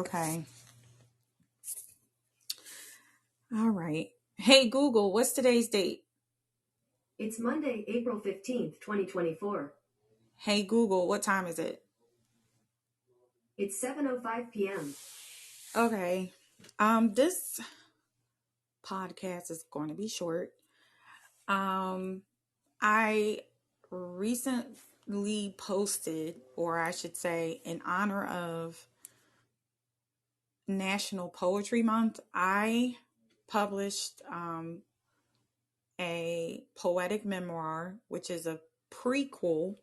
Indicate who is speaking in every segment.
Speaker 1: Okay. All right. Hey Google, what's today's date?
Speaker 2: It's Monday, April 15th, 2024.
Speaker 1: Hey Google, what time is it?
Speaker 2: It's 7:05 p.m.
Speaker 1: Okay. This podcast is going to be short. Um, I recently posted, or I should say, in honor of National Poetry Month, I published a poetic memoir, which is a prequel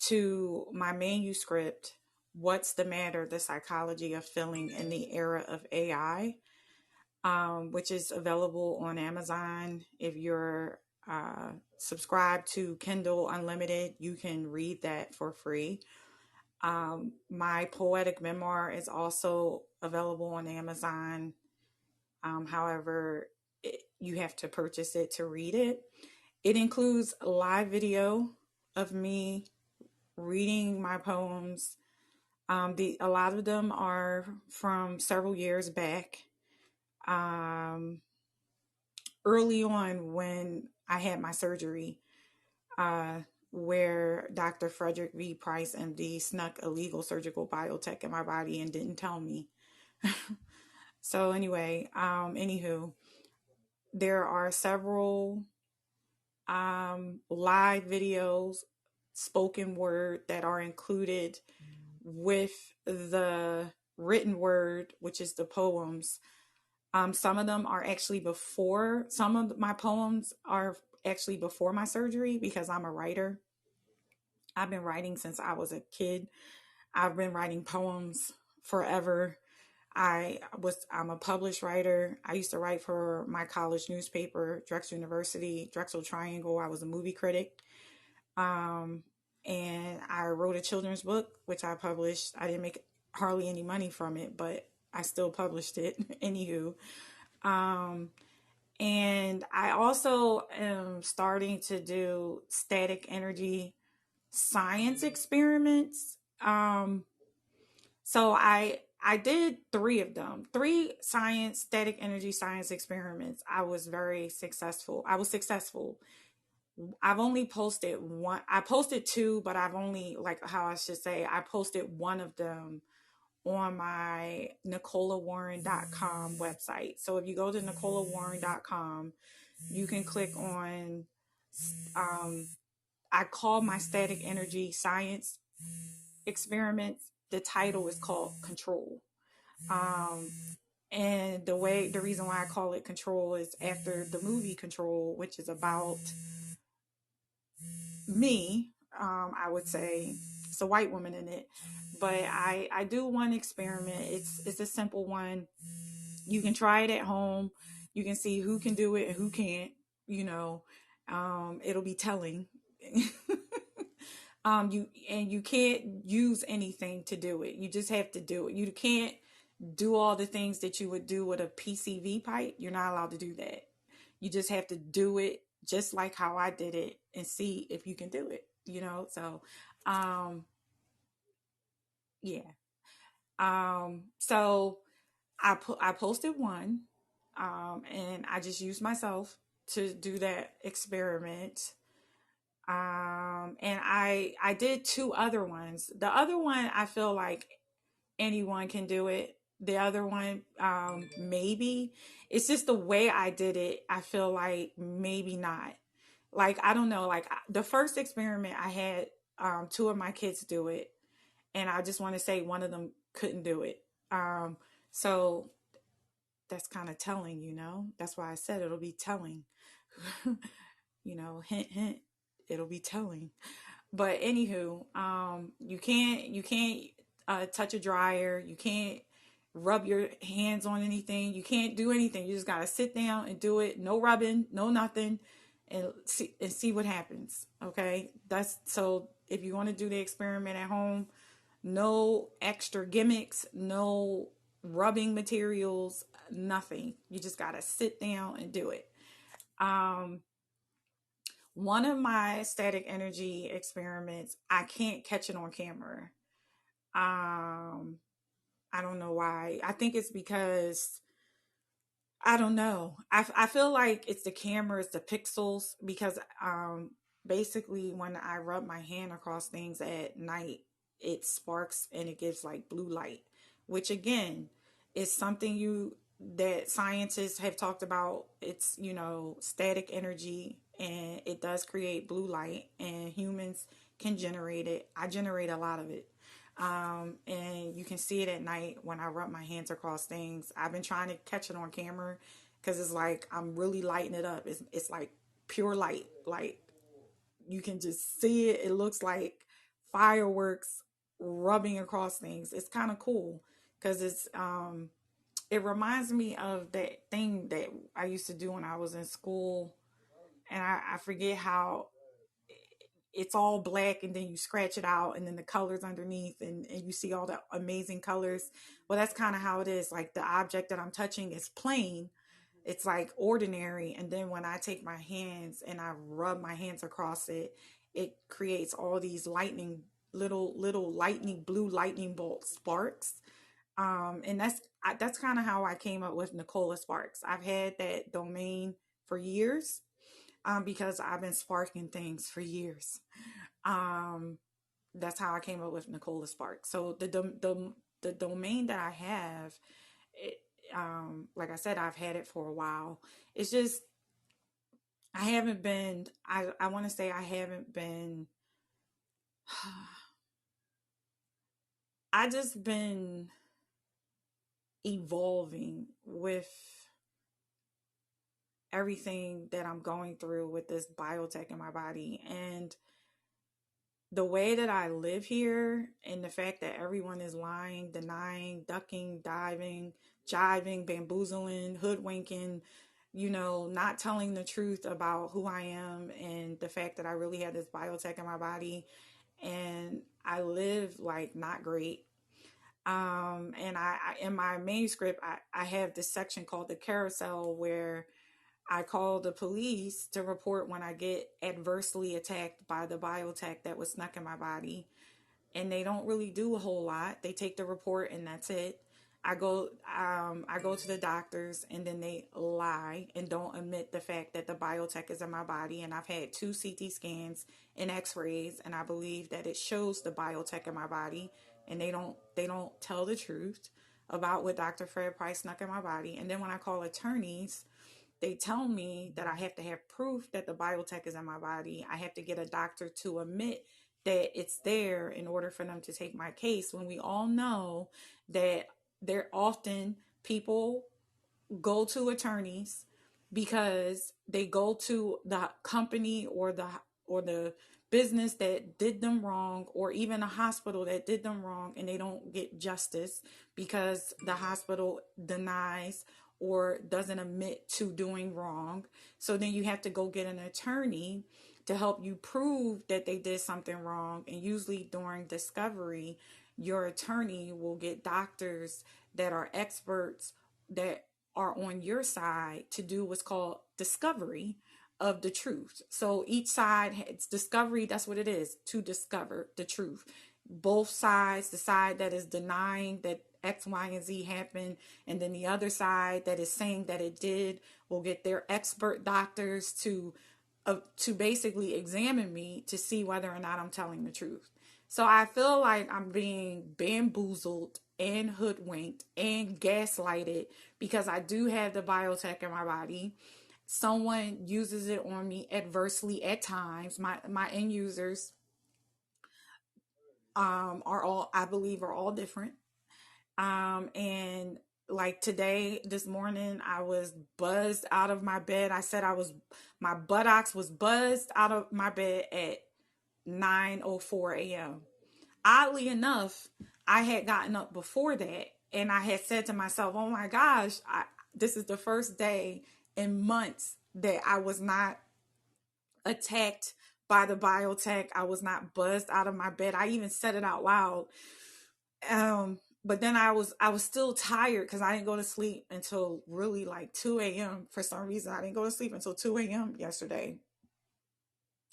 Speaker 1: to my manuscript, What's the Matter? The Psychology of Feeling in the Era of AI, which is available on Amazon. If you're subscribed to Kindle Unlimited, you can read that for free. My poetic memoir is also available on Amazon. However, you have to purchase it to read it. It includes a live video of me reading my poems. A lot of them are from several years back. Um, Early on when I had my surgery, uh, where Dr. Frederick V. Price, MD, snuck illegal surgical biotech in my body and didn't tell me. So anyway, anywho, there are several live videos, spoken word that are included with the written word, which is the poems. Some of them are actually before, some of my poems are actually before my surgery because I'm a writer. I've been writing since I was a kid. I've been writing poems forever. I'm a published writer. I used to write for my college newspaper, Drexel University, Drexel Triangle. I was a movie critic. Um, and I wrote a children's book, which I published. I didn't make hardly any money from it, but I still published it. Anywho. Um, and I also am starting to do static energy science experiments. So I did three of them, three science static energy science experiments. I was very successful. I was successful. I've only posted one. I posted two, but I've only, like how I should say, I posted one of them on my NicolaWarren.com website. So if you go to NicolaWarren.com, you can click on, um, I call my static energy science experiments. The title is called Control. Um, and the reason why I call it Control is after the movie Control, which is about me. I would say it's a white woman in it, but I do one experiment. It's a simple one. You can try it at home. You can see who can do it and who can't. You know, it'll be telling. You can't use anything to do it. You just have to do it. You can't do all the things that you would do with a PCV pipe. You're not allowed to do that. You just have to do it just like how I did it and see if you can do it, So, um, yeah. So I posted one, and I just used myself to do that experiment. And I did two other ones. The other one I feel like anyone can do it. The other one, maybe. It's just the way I did it. I feel like maybe not. Like, I don't know. Like, the first experiment I had, two of my kids do it, and I just want to say one of them couldn't do it. So that's kind of telling, That's why I said it'll be telling. Hint, hint. It'll be telling. But anywho, you can't touch a dryer. You can't rub your hands on anything. You can't do anything. You just gotta sit down and do it. No rubbing, no nothing, and see what happens. Okay, that's so. If you want to do the experiment at home, no extra gimmicks, no rubbing materials, nothing. You just gotta sit down and do it. Um, One of my static energy experiments, I can't catch it on camera. Um, I don't know why. I think it's because I don't know. I feel like it's the cameras, the pixels, because basically when I rub my hand across things at night, it sparks and it gives like blue light, which again is something you that scientists have talked about. It's, static energy, and it does create blue light, and humans can generate it. I generate a lot of it. And you can see it at night when I rub my hands across things. I've been trying to catch it on camera because it's like I'm really lighting it up. It's like pure light. Like you can just see it. It looks like fireworks rubbing across things. It's kind of cool because it reminds me of that thing that I used to do when I was in school, and I forget how it's all black, and then you scratch it out, and then the colors underneath, and you see all the amazing colors. Well, that's kind of how it is. Like the object that I'm touching is plain, it's like ordinary, and then when I take my hands and I rub my hands across it, it creates all these lightning, little lightning, blue lightning bolt sparks. And that's kind of how I came up with Nicola Sparks. I've had that domain for years, because I've been sparking things for years. Um, that's how I came up with Nicola Sparks. So the domain that I have, it, like I said, I've had it for a while. It's just I haven't been. I want to say I haven't been. I just been evolving with everything that I'm going through with this biotech in my body, and the way that I live here, and the fact that everyone is lying, denying, ducking, diving, jiving, bamboozling, hoodwinking, not telling the truth about who I am, and the fact that I really had this biotech in my body, and I live like not great. And I in my manuscript, I have this section called the carousel where I call the police to report when I get adversely attacked by the biotech that was snuck in my body. And they don't really do a whole lot. They take the report and that's it. I go to the doctors, and then they lie and don't admit the fact that the biotech is in my body. And I've had 2 CT scans and X-rays, and I believe that it shows the biotech in my body. And they don't tell the truth about what Dr. Fred Price snuck in my body. And then when I call attorneys, they tell me that I have to have proof that the biotech is in my body. I have to get a doctor to admit that it's there in order for them to take my case, when we all know that there often people go to attorneys because they go to the company or the business that did them wrong, or even a hospital that did them wrong, and they don't get justice because the hospital denies or doesn't admit to doing wrong. So then you have to go get an attorney to help you prove that they did something wrong. And usually during discovery, your attorney will get doctors that are experts, that are on your side, to do what's called discovery of the truth. So each side has discovery, that's what it is, to discover the truth. Both sides, the side that is denying that X, Y, and Z happened, and then the other side that is saying that it did, will get their expert doctors to basically examine me to see whether or not I'm telling the truth. So I feel like I'm being bamboozled and hoodwinked and gaslighted because I do have the biotech in my body. Someone uses it on me adversely at times. My end users are all, I believe, are all different. And like today, this morning, I was buzzed out of my bed. My buttocks was buzzed out of my bed at 9:04 a.m. Oddly enough, I had gotten up before that, and I had said to myself, "Oh my gosh, this is the first day in months that I was not attacked by the biotech. I was not buzzed out of my bed." I even said it out loud. But then I was still tired because I didn't go to sleep until really like 2 a.m. For some reason, I didn't go to sleep until 2 a.m. yesterday.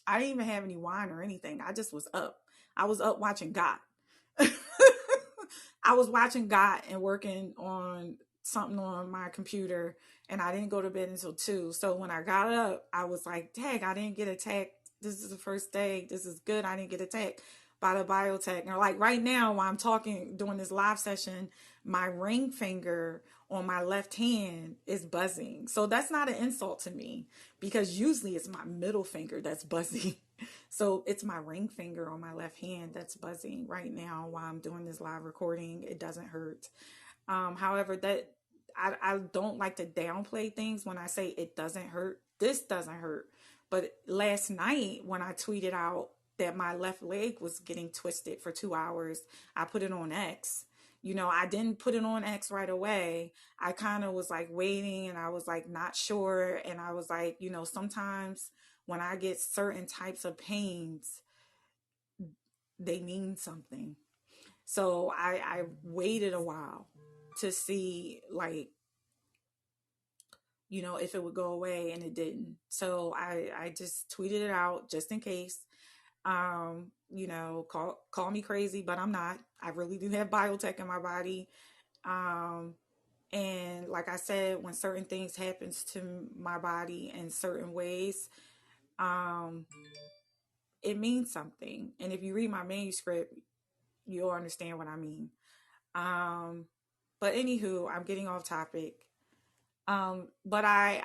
Speaker 1: I didn't even have any wine or anything. I just was up. I was up watching God. I was watching GOT and working on something on my computer, and I didn't go to bed until 2. So when I got up, I was like, dang, I didn't get attacked. This is the first day. This is good. I didn't get attacked by the biotech. And like right now, while I'm talking, doing this live session, my ring finger on my left hand is buzzing. So that's not an insult to me, because usually it's my middle finger that's buzzing. So it's my ring finger on my left hand that's buzzing right now while I'm doing this live recording. It doesn't hurt. However, that I don't like to downplay things when I say it doesn't hurt. This doesn't hurt. But last night when I tweeted out that my left leg was getting twisted for 2 hours, I put it on X. I didn't put it on X right away. I kind of was like waiting, and I was like not sure. And I was like, sometimes when I get certain types of pains, they mean something. So I waited a while to see, like, if it would go away, and it didn't. So I just tweeted it out just in case. Call me crazy, but I'm not. I really do have biotech in my body. And like I said, when certain things happens to my body in certain ways, um, it means something. And if you read my manuscript, you'll understand what I mean. Um, but anywho, I'm getting off topic. But I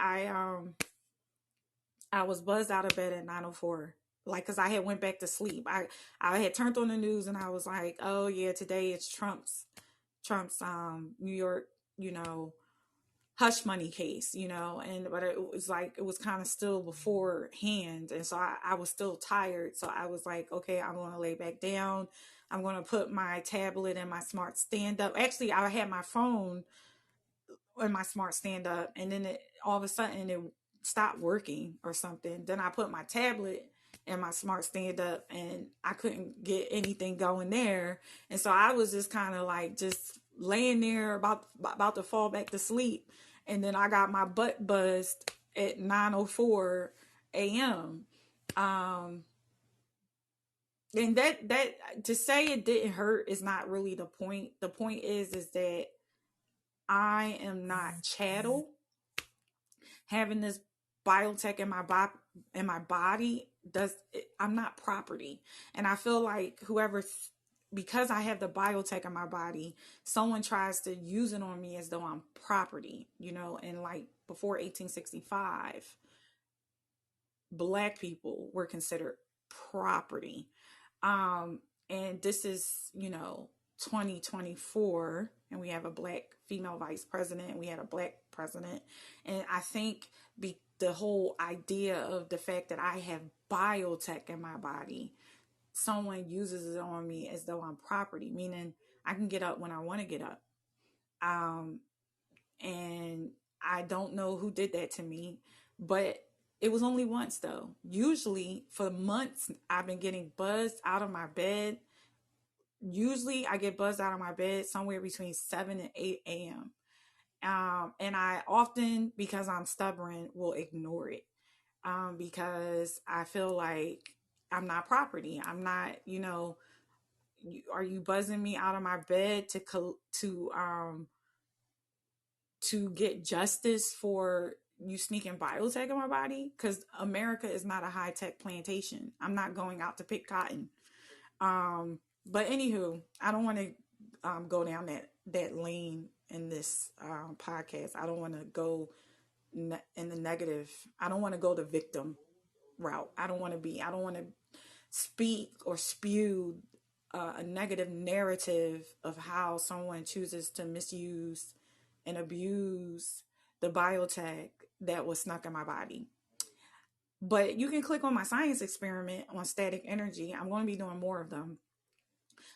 Speaker 1: was buzzed out of bed at 9:04, like, cause I had went back to sleep. I had turned on the news, and I was like, oh yeah, today it's Trump's New York, you know, hush money case, but it was like, it was kind of still beforehand. And so I was still tired. So I was like, okay, I'm going to lay back down. I'm going to put my tablet and my smart stand up. Actually, I had my phone and my smart stand up, and then all of a sudden it stopped working or something. Then I put my tablet and my smart stand up, and I couldn't get anything going there. And so I was just kind of like just laying there about to fall back to sleep. And then I got my butt buzzed at 9:04 a.m. Um, and that to say it didn't hurt is not really the point. The point is that I am not chattel. Having this biotech in my body I'm not property. And I feel like because I have the biotech in my body, someone tries to use it on me as though I'm property, and like before 1865, Black people were considered property. Um, and this is, 2024, and we have a Black female vice president, and we had a Black president. And I think the whole idea of the fact that I have biotech in my body, someone uses it on me as though I'm property, meaning I can get up when I want to get up. Um, and I don't know who did that to me, but it was only once though. Usually for months, I've been getting buzzed out of my bed. Usually I get buzzed out of my bed somewhere between 7 and 8 a.m. And I often, because I'm stubborn, will ignore it. Because I feel like I'm not property. I'm not, are you buzzing me out of my bed to get justice for you sneaking biotech in my body? Because America is not a high tech plantation. I'm not going out to pick cotton. But anywho, I don't want to go down that lane in this podcast. I don't want to go in the negative. I don't want to go the victim route. I don't want to speak or spew a negative narrative of how someone chooses to misuse and abuse the biotech that was snuck in my body. But you can click on my science experiment on static energy. I'm going to be doing more of them.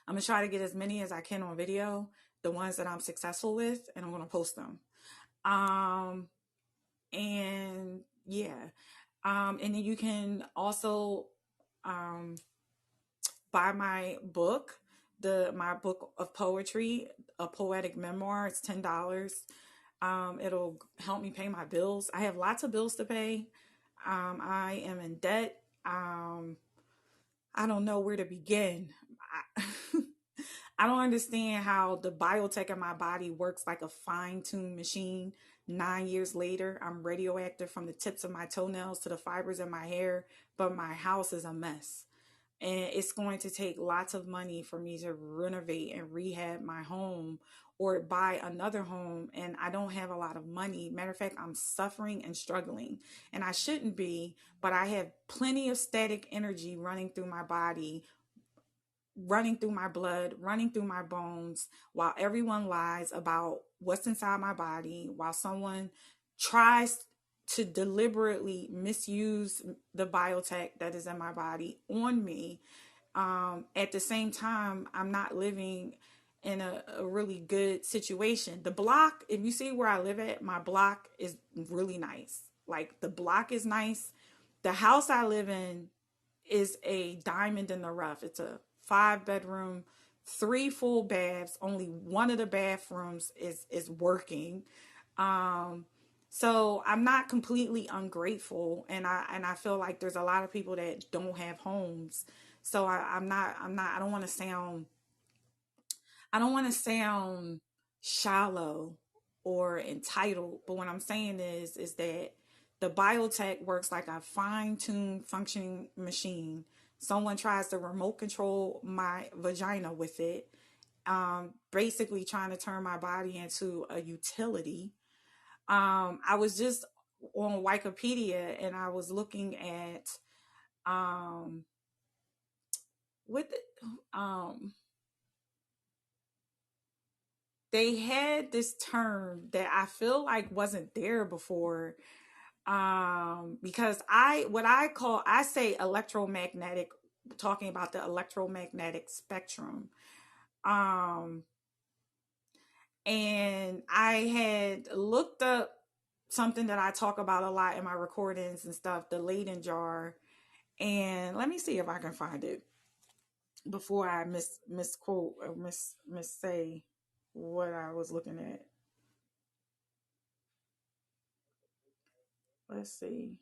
Speaker 1: I'm going to try to get as many as I can on video, the ones that I'm successful with, and I'm going to post them. And yeah. And then you can also buy my book, my book of poetry, a poetic memoir. It's $10. It'll help me pay my bills. I have lots of bills to pay. I am in debt. I don't know where to begin. I don't understand how the biotech in my body works like a fine-tuned machine. 9 years later, I'm radioactive from the tips of my toenails to the fibers in my hair, but my house is a mess. And it's going to take lots of money for me to renovate and rehab my home or buy another home. And I don't have a lot of money. Matter of fact, I'm suffering and struggling. And I shouldn't be, but I have plenty of static energy running through my body, running through my blood, running through my bones, while everyone lies about what's inside my body, while someone tries to deliberately misuse the biotech that is in my body on me. At the same time, I'm not living in a really good situation. The block, if you see where I live at, my block is really nice. Like the block is nice. The house I live in is a diamond in the rough. It's a 5 bedroom, three full baths. Only one of the bathrooms is working. Um, so I'm not completely ungrateful, and I feel like there's a lot of people that don't have homes. So I don't want to sound shallow or entitled, but what I'm saying is that the biotech works like a fine-tuned functioning machine. Someone tries to remote control my vagina with it, basically trying to turn my body into a utility. I was just on Wikipedia and I was looking at um, what they had this term that I feel like wasn't there before, because I say electromagnetic, talking about the electromagnetic spectrum. um and I had looked up something that I talk about a lot in my recordings and stuff, the Leyden jar. And let me see if I can find it before I misquote or miss say what I was looking at. Let's see.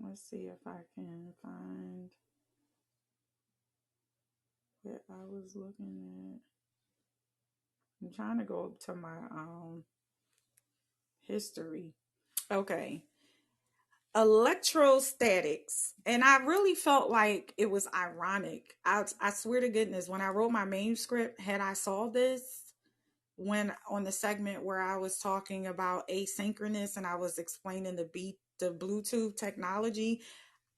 Speaker 1: Let's see if I can find what I was looking at. I'm trying to go to my history. Okay. Electrostatics. And I really felt like it was ironic. I swear to goodness, when I wrote my manuscript, had I saw this when on the segment where I was talking about asynchronous and I was explaining the Bluetooth technology,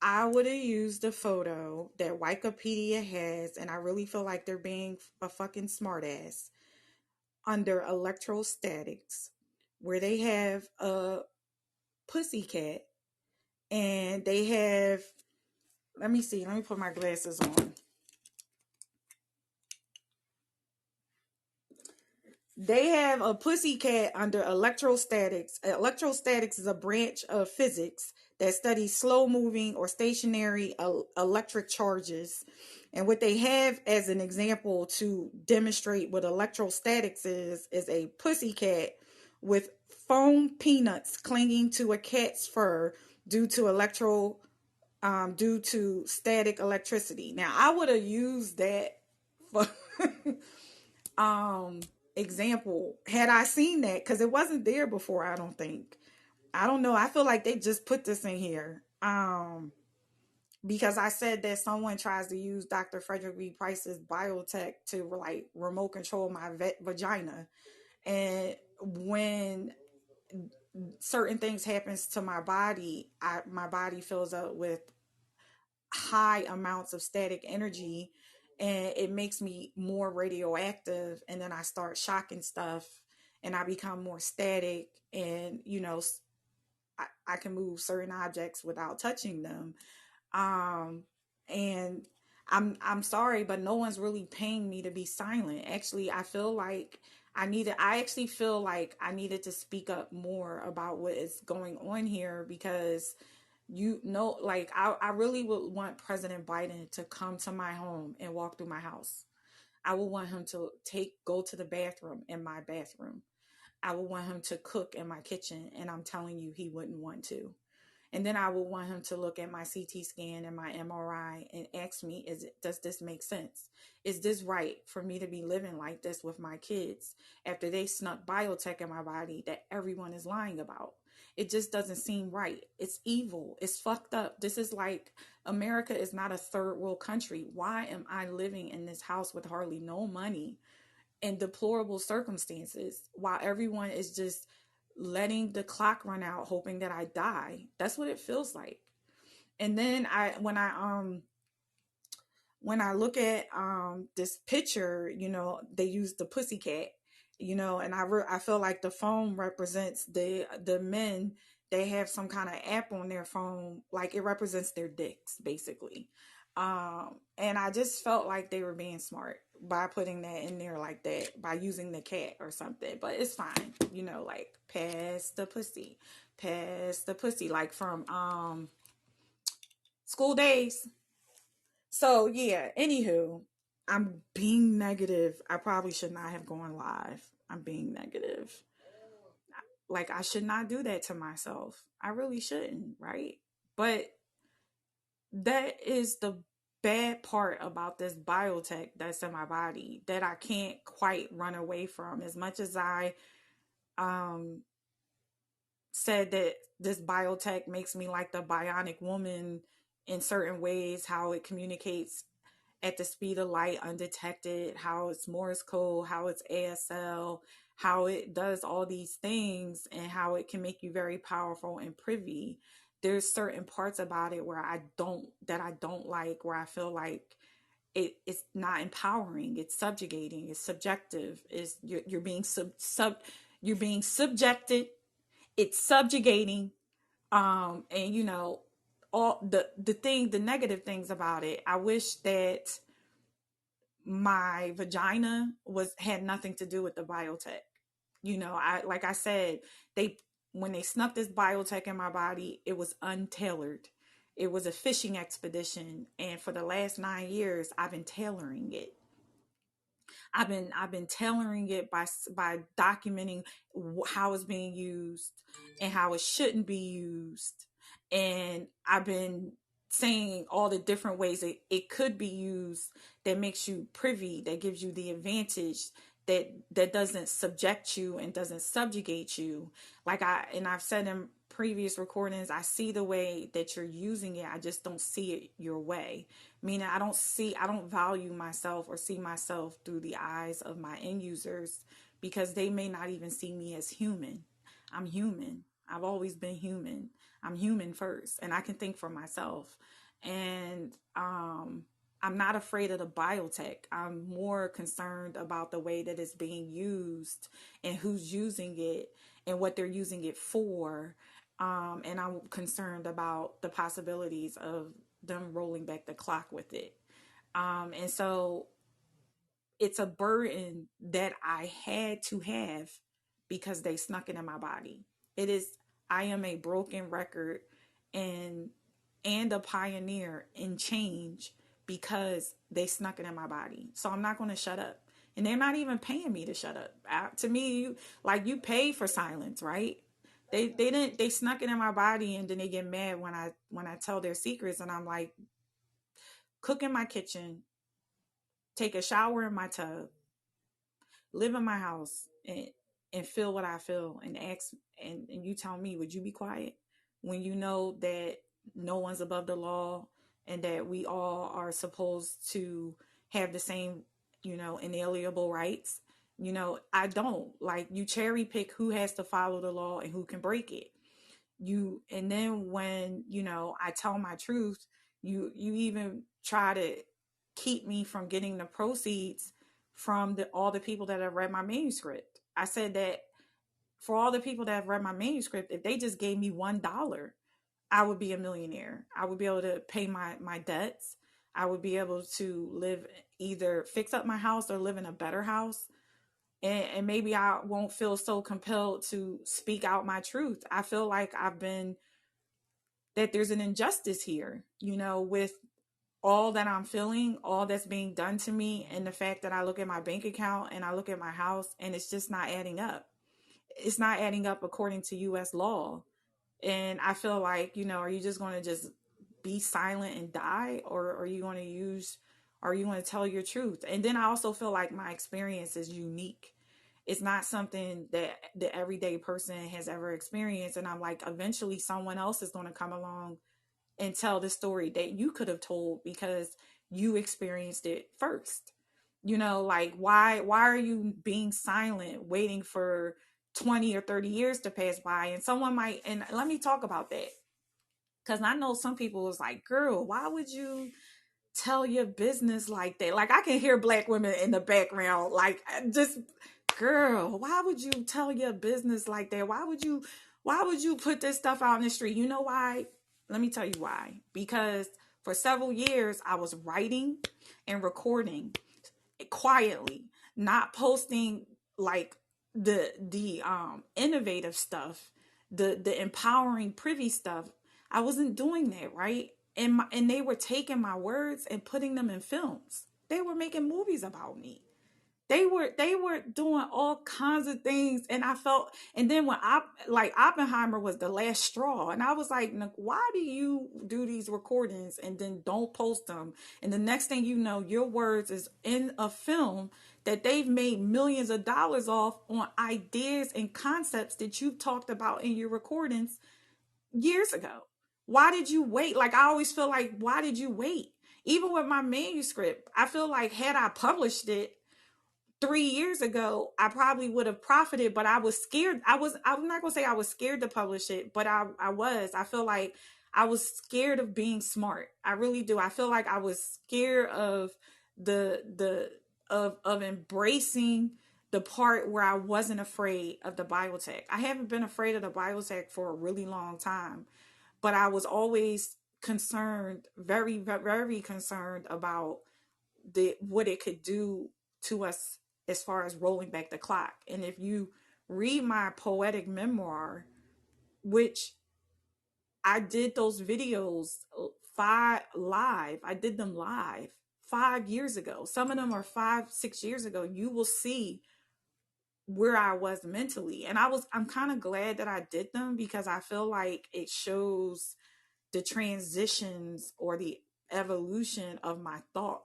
Speaker 1: I would have used the photo that Wikipedia has, and I really feel like they're being a fucking smartass under electrostatics, where they have a pussycat and they have, let me see, let me put my glasses on. They have a pussycat under electrostatics. Electrostatics is a branch of physics that studies slow moving or stationary electric charges. And what they have as an example to demonstrate what electrostatics is a pussycat with foam peanuts clinging to a cat's fur due to due to static electricity. Now I would have used that for um example had I seen that, because it wasn't there before. I don't think, I don't know, I feel like they just put this in here because I said that someone tries to use Dr. Frederick B. Price's biotech to like remote control my vagina. And when certain things happens to my body, my body fills up with high amounts of static energy, and it makes me more radioactive, and then I start shocking stuff and I become more static. And I can move certain objects without touching them. And I'm sorry, but no one's really paying me to be silent. Actually, I actually feel like I needed to speak up more about what is going on here, because like I really would want President Biden to come to my home and walk through my house. I would want him to go to the bathroom in my bathroom. I would want him to cook in my kitchen, and I'm telling you, he wouldn't want to. And then I would want him to look at my CT scan and my MRI and ask me, does this make sense? Is this right for me to be living like this with my kids after they snuck biotech in my body that everyone is lying about? It just doesn't seem right. It's evil. It's fucked up. This is like, America is not a third world country. Why am I living in this house with hardly no money in deplorable circumstances while everyone is just letting the clock run out, hoping that I die? That's what it feels like. And then when I look at this picture, they use the pussycat, and I feel like the phone represents the men. They have some kind of app on their phone, like it represents their dicks, basically. And I just felt like they were being smart by putting that in there like that, by using the cat or something. But it's fine, like pass the pussy, like from School Days. So yeah, anywho, I'm being negative. I probably should not have gone live. I'm being negative. Like, I should not do that to myself. I really shouldn't, right? But that is the bad part about this biotech that's in my body that I can't quite run away from. As much as I um said that this biotech makes me like the bionic woman in certain ways, how it communicates at the speed of light undetected, how it's Morse code, how it's ASL, how it does all these things, and how it can make you very powerful and privy. There's certain parts about it where I don't like, where I feel like it's not empowering, it's subjugating, it's subjective, is you're being you're being subjected, it's subjugating. And all the negative things about it, I wish that my vagina had nothing to do with the biotech. I, like I said, when they snuck this biotech in my body, it was untailored. It was a fishing expedition, and for the last 9 years I've been tailoring it. I've been tailoring it by documenting how it's being used and how it shouldn't be used, and I've been saying all the different ways it could be used that makes you privy, that gives you the advantage, that doesn't subject you and doesn't subjugate you. I've said in previous recordings, I see the way that you're using it, I just don't see it your way. Meaning I don't value myself or see myself through the eyes of my end users, because they may not even see me as human. I'm human. I've always been human. I'm human first, and I can think for myself. And I'm not afraid of the biotech. I'm more concerned about the way that it's being used and who's using it and what they're using it for. And I'm concerned about the possibilities of them rolling back the clock with it. And so it's a burden that I had to have because they snuck it in my body. I am a broken record and a pioneer in change because they snuck it in my body. So I'm not going to shut up. And they're not even paying me to shut up. To me, you pay for silence, right? They snuck it in my body, and then they get mad when I tell their secrets, and I'm like, cook in my kitchen, take a shower in my tub, live in my house, and feel what I feel, and ask, and you tell me, would you be quiet when you know that no one's above the law and that we all are supposed to have the same, inalienable rights? I don't. Like, you cherry pick who has to follow the law and who can break it. And then when, I tell my truth, you even try to keep me from getting the proceeds from all the people that have read my manuscript. I said that for all the people that have read my manuscript, if they just gave me $1, I would be a millionaire. I would be able to pay my debts. I would be able to either fix up my house or live in a better house. And maybe I won't feel so compelled to speak out my truth. I feel like that there's an injustice here, with all that I'm feeling, all that's being done to me, and the fact that I look at my bank account and I look at my house, and it's just not adding up. It's not adding up according to U.S. law. And I feel like, are you just going to just be silent and die, or are you going to are you going to tell your truth? And then I also feel like my experience is unique. It's not something that the everyday person has ever experienced. And I'm like, eventually someone else is going to come along and tell the story that you could have told because you experienced it first. Like, why are you being silent waiting for 20 or 30 years to pass by? And someone might, and let me talk about that, because I know some people was like, girl, why would you tell your business like that? Like, I can hear black women in the background, like, just, girl, why would you tell your business like that? Why would you put this stuff out in the street? You know why? Let me tell you why. Because for several years I was writing and recording quietly, not posting like the innovative stuff, the empowering privy stuff. I wasn't doing that, right? And they were taking my words and putting them in films. They were making movies about me. They were doing all kinds of things, and I felt. And then when Oppenheimer was the last straw, and I was like, why do you do these recordings and then don't post them? And the next thing you know, your words is in a film that they've made millions of dollars off on ideas and concepts that you've talked about in your recordings years ago. Why did you wait? Like, I always feel like, why did you wait? Even with my manuscript, I feel like had I published it 3 years ago, I probably would have profited, but I was scared. I'm not gonna say I was scared to publish it, but I feel like I was scared of being smart. I really do. I feel like I was scared of the of embracing the part where I wasn't afraid of the Bible tech. I haven't been afraid of the Bible tech for a really long time, but I was always concerned, very, very concerned about the what it could do to us as far as rolling back the clock. And if you read my poetic memoir, which I did those videos I did them live 5 years ago. Some of them are 5, 6 years ago. You will see where I was mentally. And I'm kind of glad that I did them, because I feel like it shows the transitions or the evolution of my thought,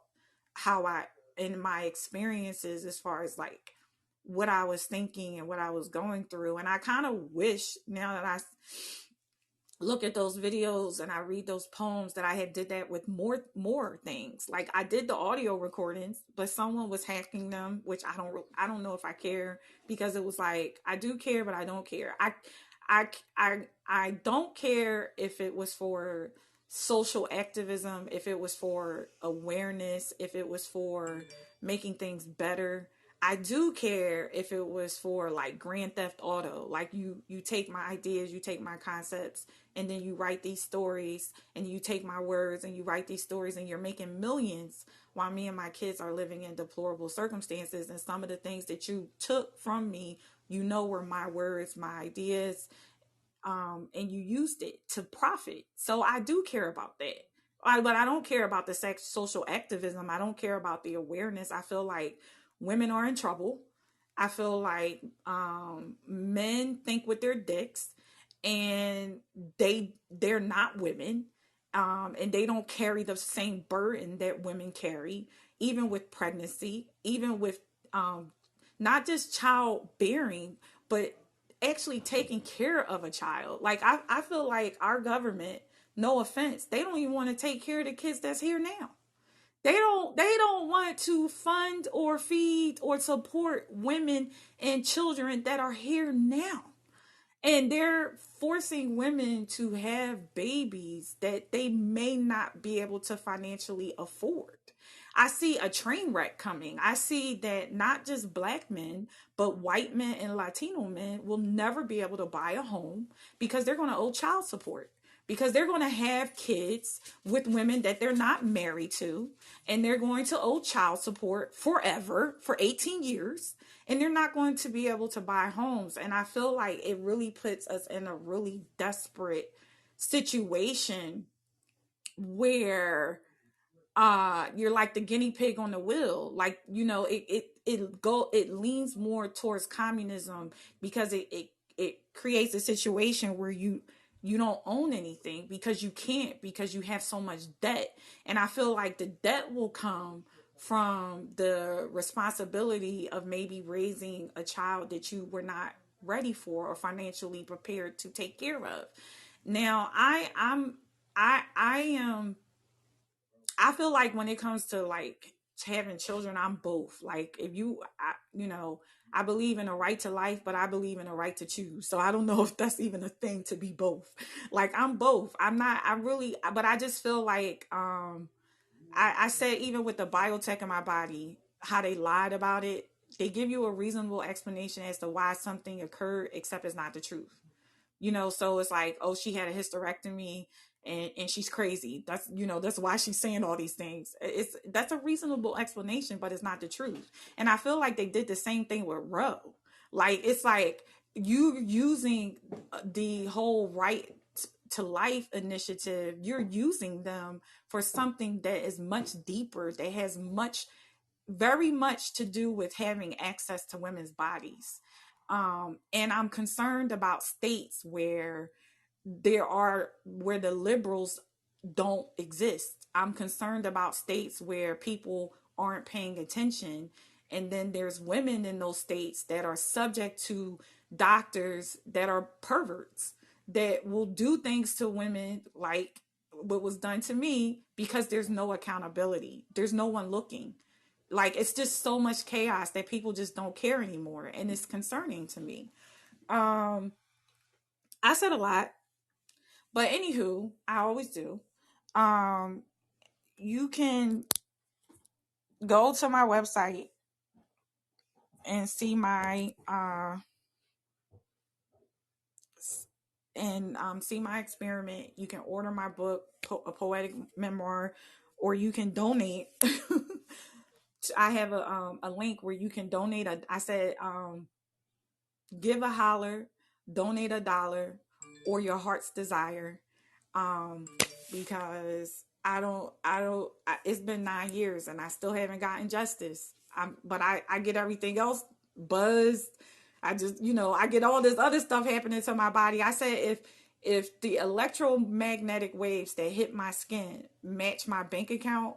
Speaker 1: how I, in my experiences, as far as like what I was thinking and what I was going through. And I kind of wish, now that I look at those videos and I read those poems, that I had did that with more things. Like, I did the audio recordings, but someone was hacking them, which I don't know if I care, because it was like, I do care, but I don't care. I don't care if it was for social activism, if it was for awareness, if it was for making things better. I do care if it was for like Grand Theft Auto. Like, you take my ideas, you take my concepts, and then you write these stories, and you take my words and you write these stories, and you're making millions while me and my kids are living in deplorable circumstances. And some of the things that you took from me, were my words, my ideas, and you used it to profit. So I do care about that. But I don't care about the social activism. I don't care about the awareness. I feel like women are in trouble. I feel like men think with their dicks, and they're not women, and they don't carry the same burden that women carry, even with pregnancy, even with um, not just childbearing, but actually taking care of a child. Like, I feel like our government, no offense, they don't even want to take care of the kids that's here now. They don't want to fund or feed or support women and children that are here now. And they're forcing women to have babies that they may not be able to financially afford. I see a train wreck coming. I see that not just black men, but white men and Latino men will never be able to buy a home, because they're going to owe child support. Because they're going to have kids with women that they're not married to, and they're going to owe child support forever for 18 years, and they're not going to be able to buy homes. And I feel like it really puts us in a really desperate situation where you're like the guinea pig on the wheel. Like, it leans more towards communism, because it creates a situation where You don't own anything because you can't, because you have so much debt. And I feel like the debt will come from the responsibility of maybe raising a child that you were not ready for or financially prepared to take care of. Now, I am I feel like when it comes to like having children, I'm both. Like if I believe in a right to life, but I believe in a right to choose. So I don't know if that's even a thing to be both. Like I'm both. I'm not. I really. But I just feel like I said even with the biotech in my body, how they lied about it. They give you a reasonable explanation as to why something occurred, except it's not the truth. So it's like, oh, she had a hysterectomy and she's crazy. That's why she's saying all these things. That's a reasonable explanation, but it's not the truth. And I feel like they did the same thing with Roe. Like it's like you using the whole right to life initiative, you're using them for something that is much deeper, that has very much to do with having access to women's bodies. And I'm concerned about states where the liberals don't exist. I'm concerned about states where people aren't paying attention. And then there's women in those states that are subject to doctors that are perverts that will do things to women like what was done to me because there's no accountability. There's no one looking. Like it's just so much chaos that people just don't care anymore. And it's concerning to me. Um, I said a lot. But anywho, I always do. Um, you can go to my website and see my see my experiment. You can order my book, A Poetic Memoir, or you can donate. I have a link where you can donate. I said give a holler, donate $1, or your heart's desire, um, because it's been 9 years and I still haven't gotten justice. But I get everything else buzzed. I just, I get all this other stuff happening to my body. I said if the electromagnetic waves that hit my skin match my bank account,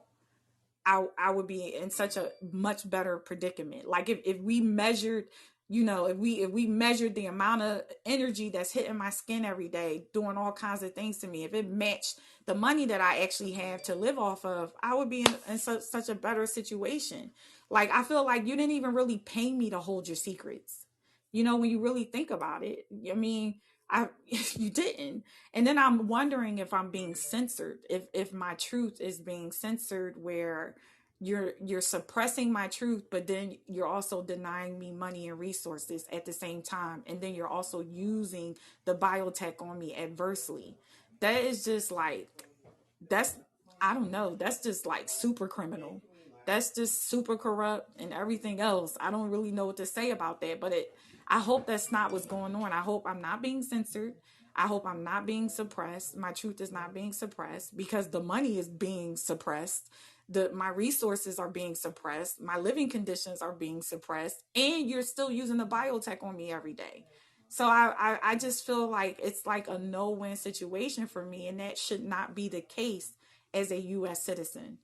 Speaker 1: I would be in such a much better predicament. Like if we measured, if we measured the amount of energy that's hitting my skin every day, doing all kinds of things to me, if it matched the money that I actually have to live off of, I would be in such a better situation. Like I feel like you didn't even really pay me to hold your secrets. When you really think about it, I mean, I you didn't. And then I'm wondering if I'm being censored, if my truth is being censored, where you're suppressing my truth, but then you're also denying me money and resources at the same time, and then you're also using the biotech on me adversely. That is just like that's I don't know. That's just like super criminal. That's just super corrupt and everything else. I don't really know what to say about that, but I hope that's not what's going on. I hope I'm not being censored. I hope I'm not being suppressed. My truth is not being suppressed because the money is being suppressed. My resources are being suppressed. My living conditions are being suppressed, and you're still using the biotech on me every day. So I just feel like it's like a no-win situation for me, and that should not be the case as a U.S. citizen.